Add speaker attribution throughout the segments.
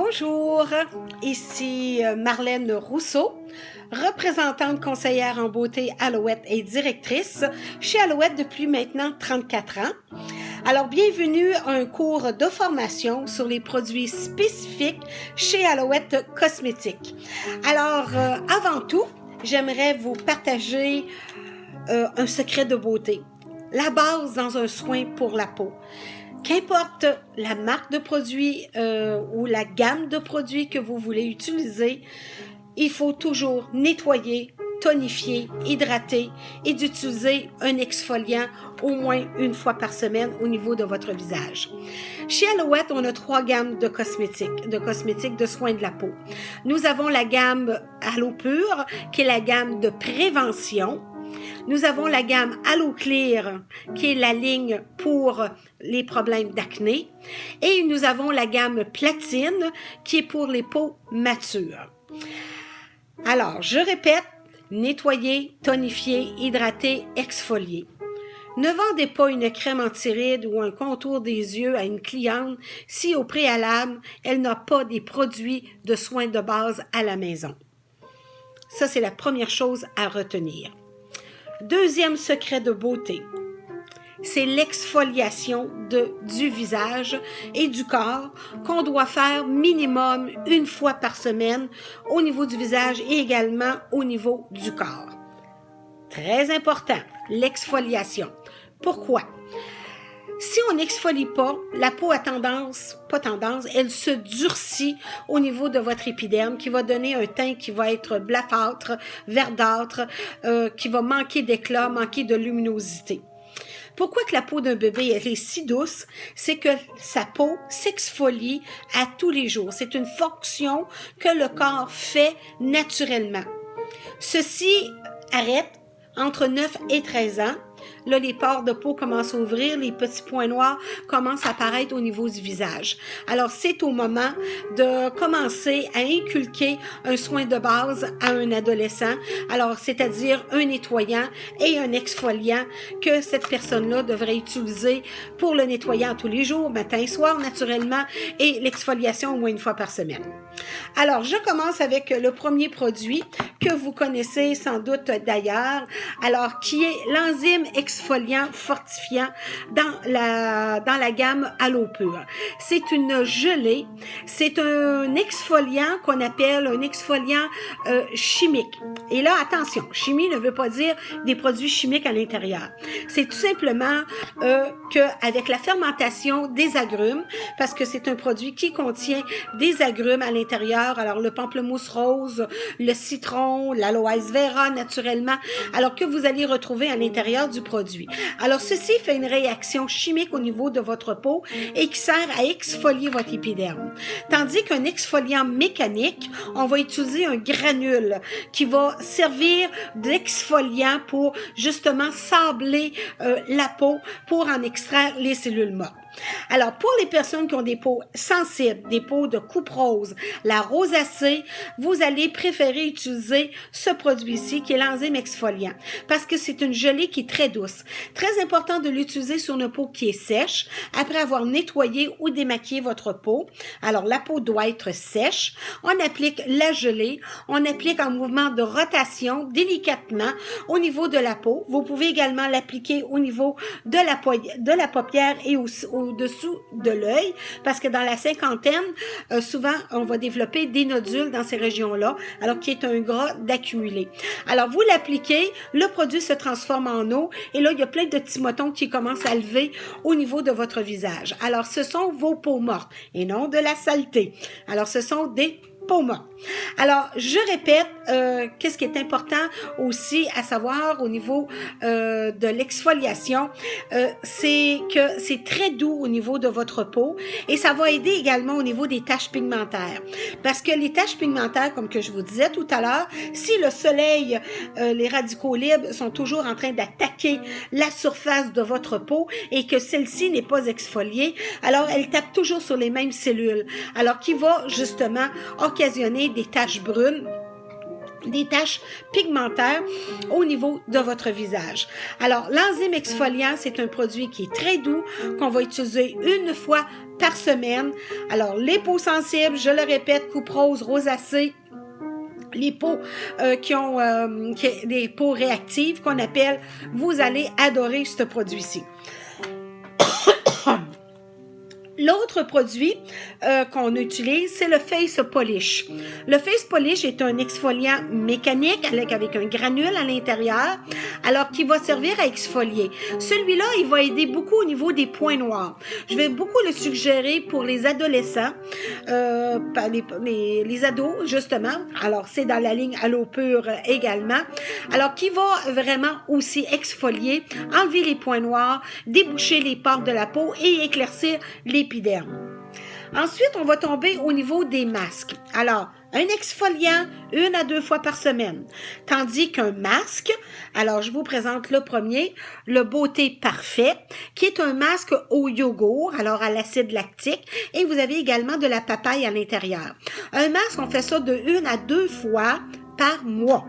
Speaker 1: Bonjour, ici Marlène Rousseau, représentante conseillère en beauté Alouette et directrice chez Alouette depuis maintenant 34 ans. Alors, bienvenue à un cours de formation sur les produits spécifiques chez Alouette Cosmétiques. Alors, avant tout, j'aimerais vous partager un secret de beauté. La base dans un soin pour la peau. Qu'importe la marque de produit ou la gamme de produits que vous voulez utiliser, il faut toujours nettoyer, tonifier, hydrater et d'utiliser un exfoliant au moins une fois par semaine au niveau de votre visage. Chez Alouette, on a 3 gammes de cosmétiques de soins de la peau. Nous avons la gamme Aloe Pure, qui est la gamme de prévention. Nous avons la gamme Aloe Clear, qui est la ligne pour les problèmes d'acné. Et nous avons la gamme Platine, qui est pour les peaux matures. Alors, je répète, nettoyer, tonifier, hydrater, exfolier. Ne vendez pas une crème anti-rides ou un contour des yeux à une cliente si au préalable, elle n'a pas des produits de soins de base à la maison. Ça, c'est la première chose à retenir. Deuxième secret de beauté, c'est l'exfoliation du visage et du corps qu'on doit faire minimum une fois par semaine au niveau du visage et également au niveau du corps. Très important, l'exfoliation. Pourquoi? Si on n'exfolie pas, la peau a elle se durcit au niveau de votre épiderme qui va donner un teint qui va être blafâtre, verdâtre, qui va manquer d'éclat, manquer de luminosité. Pourquoi que la peau d'un bébé elle est si douce? C'est que sa peau s'exfolie à tous les jours. C'est une fonction que le corps fait naturellement. Ceci arrête entre 9 et 13 ans. Là, les pores de peau commencent à ouvrir, les petits points noirs commencent à apparaître au niveau du visage. Alors, c'est au moment de commencer à inculquer un soin de base à un adolescent. Alors, c'est-à-dire un nettoyant et un exfoliant que cette personne-là devrait utiliser pour le nettoyant tous les jours, matin et soir, naturellement, et l'exfoliation au moins une fois par semaine. Alors, je commence avec le premier produit que vous connaissez sans doute d'ailleurs, alors qui est l'enzyme exfoliant fortifiant dans la gamme Aloe Pure. C'est une gelée, c'est un exfoliant qu'on appelle un exfoliant chimique. Et là, attention, chimie ne veut pas dire des produits chimiques à l'intérieur. C'est tout simplement qu'avec la fermentation des agrumes, parce que c'est un produit qui contient des agrumes à l'intérieur, alors le pamplemousse rose, le citron, l'aloès vera naturellement, alors que vous allez retrouver à l'intérieur du produit. Alors, ceci fait une réaction chimique au niveau de votre peau et qui sert à exfolier votre épiderme. Tandis qu'un exfoliant mécanique, on va utiliser un granule qui va servir d'exfoliant pour justement sabler la peau pour en extraire les cellules mortes. Alors, pour les personnes qui ont des peaux sensibles, des peaux de coupe rose, la rosacée, vous allez préférer utiliser ce produit-ci qui est l'enzyme exfoliant parce que c'est une gelée qui est très douce. Très important de l'utiliser sur une peau qui est sèche après avoir nettoyé ou démaquillé votre peau. Alors, la peau doit être sèche. On applique la gelée. On applique en mouvement de rotation délicatement au niveau de la peau. Vous pouvez également l'appliquer au niveau de la paupière et au-dessous de l'œil, parce que dans la cinquantaine, souvent, on va développer des nodules dans ces régions-là, alors qui est un gras d'accumuler. Alors, vous l'appliquez, le produit se transforme en eau, et là, il y a plein de petits motons qui commencent à lever au niveau de votre visage. Alors, ce sont vos peaux mortes, et non de la saleté. Alors, ce sont des peaux mortes. Alors, je répète, qu'est-ce qui est important aussi à savoir au niveau de l'exfoliation, c'est que c'est très doux au niveau de votre peau et ça va aider également au niveau des taches pigmentaires. Parce que les taches pigmentaires, comme que je vous disais tout à l'heure, si le soleil, les radicaux libres sont toujours en train d'attaquer la surface de votre peau et que celle-ci n'est pas exfoliée, alors elle tape toujours sur les mêmes cellules. Alors qui va justement occasionner des taches brunes des taches pigmentaires au niveau de votre visage. Alors, l'enzyme exfoliant, c'est un produit qui est très doux, qu'on va utiliser une fois par semaine. Alors, les peaux sensibles, je le répète, coupe rose, rosacée, les peaux qui ont des peaux réactives qu'on appelle, vous allez adorer ce produit-ci. L'autre produit qu'on utilise, c'est le Face Polish. Le Face Polish est un exfoliant mécanique avec un granule à l'intérieur, alors qui va servir à exfolier. Celui-là, il va aider beaucoup au niveau des points noirs. Je vais beaucoup le suggérer pour les adolescents, les ados, justement. Alors, c'est dans la ligne Aloe Pure également. Alors, qui va vraiment aussi exfolier, enlever les points noirs, déboucher les pores de la peau et éclaircir l'épiderme. Ensuite, on va tomber au niveau des masques. Alors, un exfoliant 1 à 2 fois par semaine. Tandis qu'un masque, alors je vous présente le premier, le Beauté Parfait, qui est un masque au yogourt, alors à l'acide lactique, et vous avez également de la papaye à l'intérieur. Un masque, on fait ça de 1 à 2 fois par mois.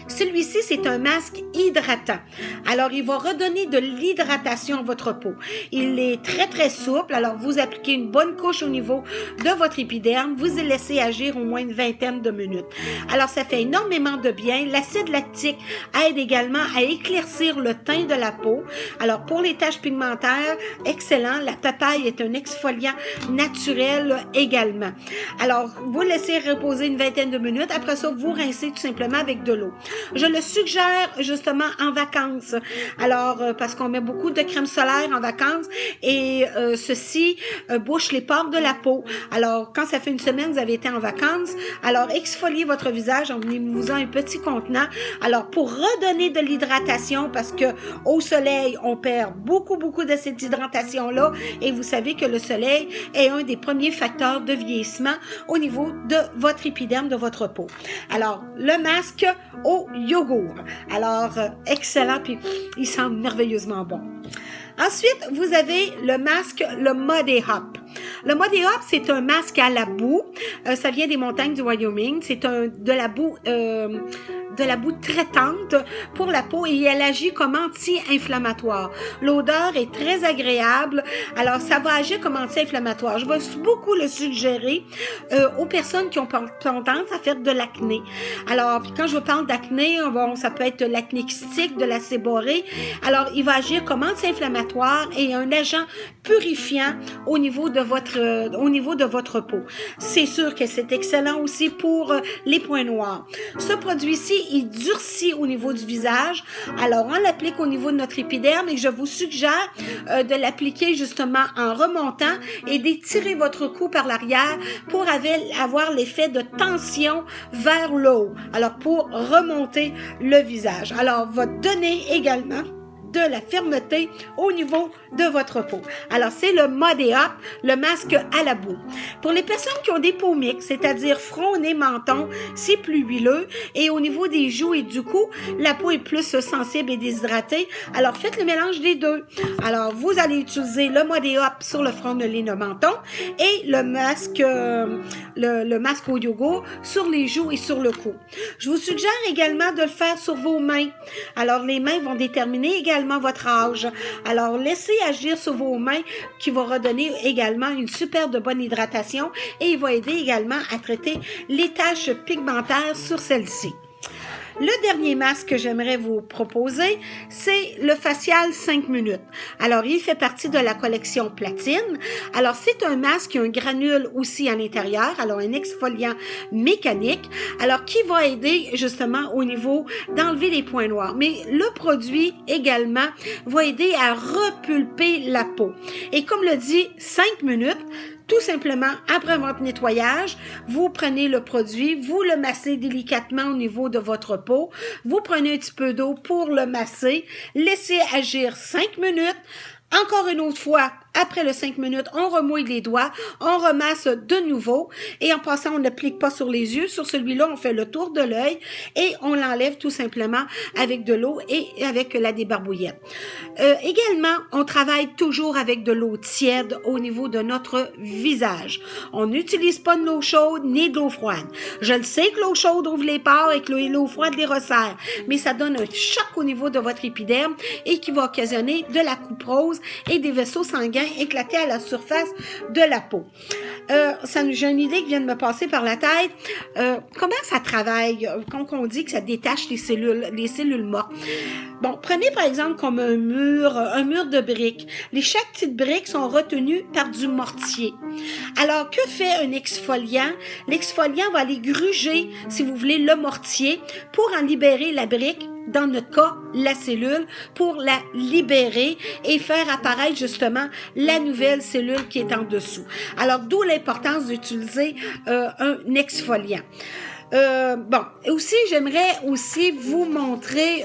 Speaker 1: Celui-ci, c'est un masque hydratant. Alors, il va redonner de l'hydratation à votre peau. Il est très, très souple. Alors, vous appliquez une bonne couche au niveau de votre épiderme. Vous le laissez agir au moins une vingtaine de minutes. Alors, ça fait énormément de bien. L'acide lactique aide également à éclaircir le teint de la peau. Alors, pour les taches pigmentaires, excellent. La papaye est un exfoliant naturel également. Alors, vous laissez reposer une vingtaine de minutes. Après ça, vous rincez tout simplement avec de l'eau. Je le suggère justement en vacances. Alors, parce qu'on met beaucoup de crème solaire en vacances et ceci bouche les pores de la peau. Alors, quand ça fait une semaine que vous avez été en vacances, alors exfoliez votre visage en vous un petit contenant. Alors, pour redonner de l'hydratation, parce que au soleil, on perd beaucoup de cette hydratation-là et vous savez que le soleil est un des premiers facteurs de vieillissement au niveau de votre épiderme, de votre peau. Alors, le masque au yogourt. Alors, excellent, puis il sent merveilleusement bon. Ensuite, vous avez le masque, le Muddy Hop. Le Muddy Hop, c'est un masque à la boue. Ça vient des montagnes du Wyoming. C'est de la boue traitante pour la peau et elle agit comme anti-inflammatoire. L'odeur est très agréable. Alors, ça va agir comme anti-inflammatoire. Je vais beaucoup le suggérer aux personnes qui ont tendance à faire de l'acné. Alors, quand je parle d'acné, ça peut être de l'acné kystique, de la séborrhée. Alors, il va agir comme anti-inflammatoire et un agent purifiant au niveau de votre peau. C'est sûr que c'est excellent aussi pour les points noirs. Ce produit-ci, il durcit au niveau du visage. Alors, on l'applique au niveau de notre épiderme et je vous suggère de l'appliquer justement en remontant et d'étirer votre cou par l'arrière pour avoir l'effet de tension vers le haut. Alors, pour remonter le visage. Alors, va donner également de la fermeté au niveau de votre peau. Alors, c'est le Muddy Hop, le masque à la boue. Pour les personnes qui ont des peaux mixtes, c'est-à-dire front, nez, menton, c'est plus huileux et au niveau des joues et du cou, la peau est plus sensible et déshydratée. Alors, faites le mélange des deux. Alors, vous allez utiliser le Muddy Hop sur le front, le nez, le menton et le masque au yogourt sur les joues et sur le cou. Je vous suggère également de le faire sur vos mains. Alors, les mains vont déterminer également votre âge. Alors, laissez agir sur vos mains qui va redonner également une super de bonne hydratation et il va aider également à traiter les taches pigmentaires sur celles-ci. Le dernier masque que j'aimerais vous proposer, c'est le facial 5 minutes. Alors, il fait partie de la collection platine. Alors, c'est un masque qui a un granule aussi à l'intérieur, alors un exfoliant mécanique, alors qui va aider justement au niveau d'enlever les points noirs. Mais le produit également va aider à repulper la peau. Et comme le dit, 5 minutes, tout simplement, après votre nettoyage, vous prenez le produit, vous le massez délicatement au niveau de votre peau, vous prenez un petit peu d'eau pour le masser, laissez agir 5 minutes, encore une autre fois Après le 5 minutes, on remouille les doigts, on remasse de nouveau et en passant, on n'applique pas sur les yeux. Sur celui-là, on fait le tour de l'œil et on l'enlève tout simplement avec de l'eau et avec la débarbouillette. Également, on travaille toujours avec de l'eau tiède au niveau de notre visage. On n'utilise pas de l'eau chaude ni de l'eau froide. Je le sais que l'eau chaude ouvre les pores et que l'eau froide les resserre, mais ça donne un choc au niveau de votre épiderme et qui va occasionner de la couperose et des vaisseaux sanguins éclatés à la surface de la peau. J'ai une idée qui vient de me passer par la tête. Comment ça travaille quand on dit que ça détache les cellules mortes? Bon, prenez par exemple comme un mur de briques. Chaque petite brique sont retenues par du mortier. Alors, que fait un exfoliant? L'exfoliant va aller gruger, si vous voulez, le mortier pour en libérer la brique, dans notre cas, la cellule, pour la libérer et faire apparaître justement la nouvelle cellule qui est en dessous. Alors, d'où l'importance d'utiliser un exfoliant. Aussi, j'aimerais aussi vous montrer,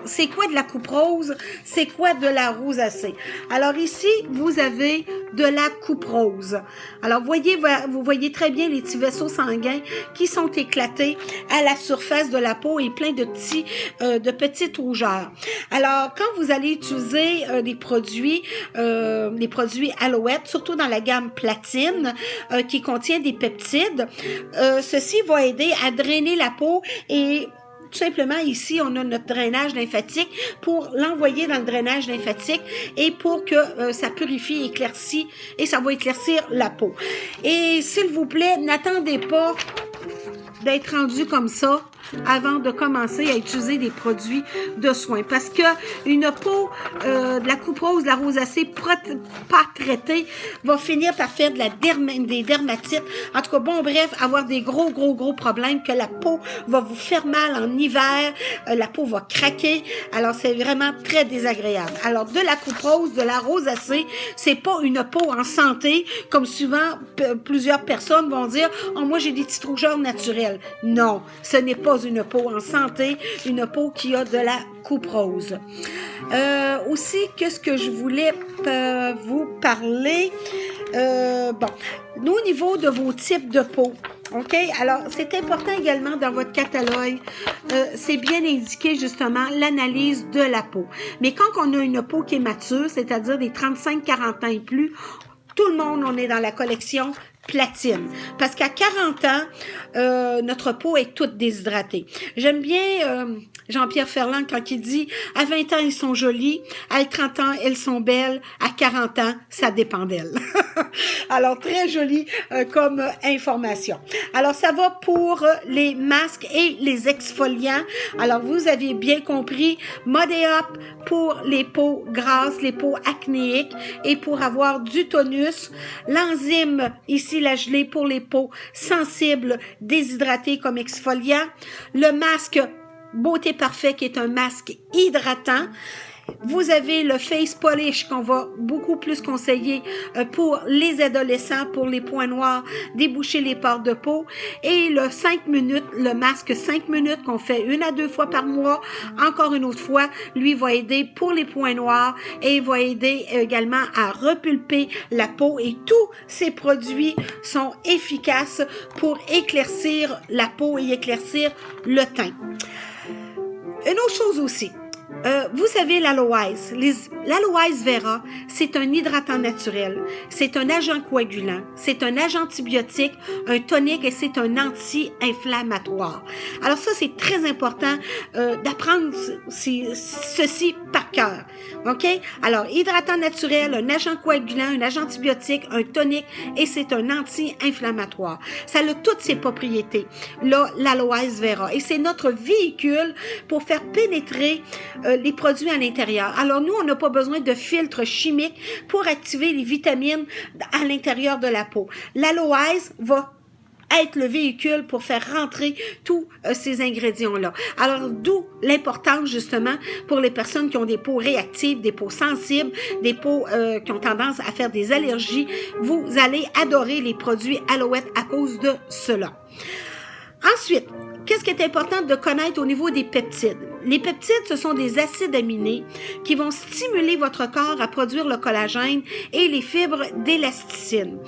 Speaker 1: c'est quoi de la couperose, c'est quoi de la rosacée. Alors ici, vous avez de la couperose. Alors, vous voyez très bien les petits vaisseaux sanguins qui sont éclatés à la surface de la peau et plein de petites rougeurs. Alors, quand vous allez utiliser les produits Alouette, surtout dans la gamme platine, qui contient des peptides, ceci va aider à drainer la peau et tout simplement ici on a notre drainage lymphatique pour l'envoyer dans le drainage lymphatique et pour que ça purifie, éclaircit et ça va éclaircir la peau. Et s'il vous plaît, n'attendez pas d'être rendu comme ça avant de commencer à utiliser des produits de soins. Parce que une peau, de la couperose, de la rosacée pas traitée va finir par faire des dermatites. En tout cas, bref, avoir des gros problèmes, que la peau va vous faire mal en hiver, la peau va craquer. Alors, c'est vraiment très désagréable. Alors, de la couperose, de la rosacée, c'est pas une peau en santé, comme souvent plusieurs personnes vont dire « Oh, moi, j'ai des petites rougeurs naturelles. » Non, ce n'est pas une peau en santé, une peau qui a de la couperose. Aussi, qu'est-ce que je voulais vous parler? Nous, au niveau de vos types de peau, OK? Alors, c'est important également dans votre catalogue, c'est bien indiqué justement l'analyse de la peau. Mais quand on a une peau qui est mature, c'est-à-dire des 35-40 ans et plus, tout le monde, on est dans la collection platine. Parce qu'à 40 ans, notre peau est toute déshydratée. J'aime bien Jean-Pierre Ferland quand il dit « À 20 ans, ils sont jolis. À 30 ans, elles sont belles. À 40 ans, ça dépend d'elles. » Alors, très joli comme information. Alors, ça va pour les masques et les exfoliants. Alors, vous avez bien compris, Modéop pour les peaux grasses, les peaux acnéiques et pour avoir du tonus. L'enzyme, ici, la gelée pour les peaux sensibles, déshydratées comme exfoliant. Le masque Beauté Parfait qui est un masque hydratant. Vous avez le Face Polish qu'on va beaucoup plus conseiller pour les adolescents, pour les points noirs, déboucher les pores de peau. Et le 5 minutes, le masque 5 minutes qu'on fait 1 à 2 fois par mois. Encore une autre fois, lui va aider pour les points noirs et va aider également à repulper la peau. Et tous ces produits sont efficaces pour éclaircir la peau et éclaircir le teint. Une autre chose aussi. Vous savez, l'aloès vera, c'est un hydratant naturel, c'est un agent coagulant, c'est un agent antibiotique, un tonique et c'est un anti-inflammatoire. Alors ça, c'est très important d'apprendre ceci par cœur. OK? Alors, hydratant naturel, un agent coagulant, un agent antibiotique, un tonique et c'est un anti-inflammatoire. Ça a toutes ses propriétés, là, l'aloès vera. Et c'est notre véhicule pour faire pénétrer les produits à l'intérieur. Alors, nous, on n'a pas besoin de filtres chimiques pour activer les vitamines à l'intérieur de la peau. L'aloès va être le véhicule pour faire rentrer tous ces ingrédients-là. Alors, d'où l'importance, justement, pour les personnes qui ont des peaux réactives, des peaux sensibles, des peaux qui ont tendance à faire des allergies. Vous allez adorer les produits Alouette à cause de cela. Ensuite, qu'est-ce qui est important de connaître au niveau des peptides? Les peptides, ce sont des acides aminés qui vont stimuler votre corps à produire le collagène et les fibres d'élasticine.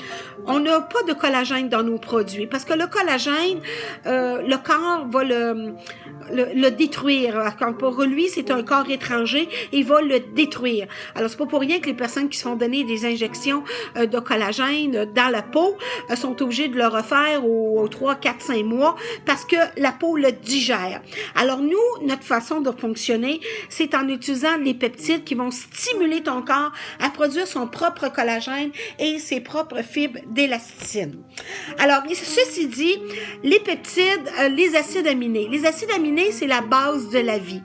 Speaker 1: On n'a pas de collagène dans nos produits parce que le collagène, le corps va le détruire. Pour lui, c'est un corps étranger et il va le détruire. Alors, c'est pas pour rien que les personnes qui se font donner des injections de collagène dans la peau sont obligées de le refaire aux 3, 4, 5 mois parce que la peau le digère. Alors, nous, notre façon de fonctionner, c'est en utilisant les peptides qui vont stimuler ton corps à produire son propre collagène et ses propres fibres d'élasticine. Alors, ceci dit, les peptides, les acides aminés. Les acides aminés, c'est la base de la vie.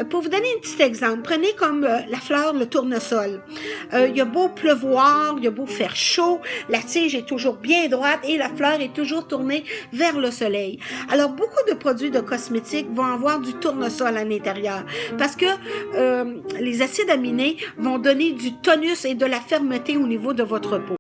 Speaker 1: Pour vous donner un petit exemple, prenez comme la fleur, le tournesol. Il y a beau pleuvoir, il y a beau faire chaud, la tige est toujours bien droite et la fleur est toujours tournée vers le soleil. Alors, beaucoup de produits de cosmétiques vont avoir du tournesol à l'intérieur parce que les acides aminés vont donner du tonus et de la fermeté au niveau de votre peau.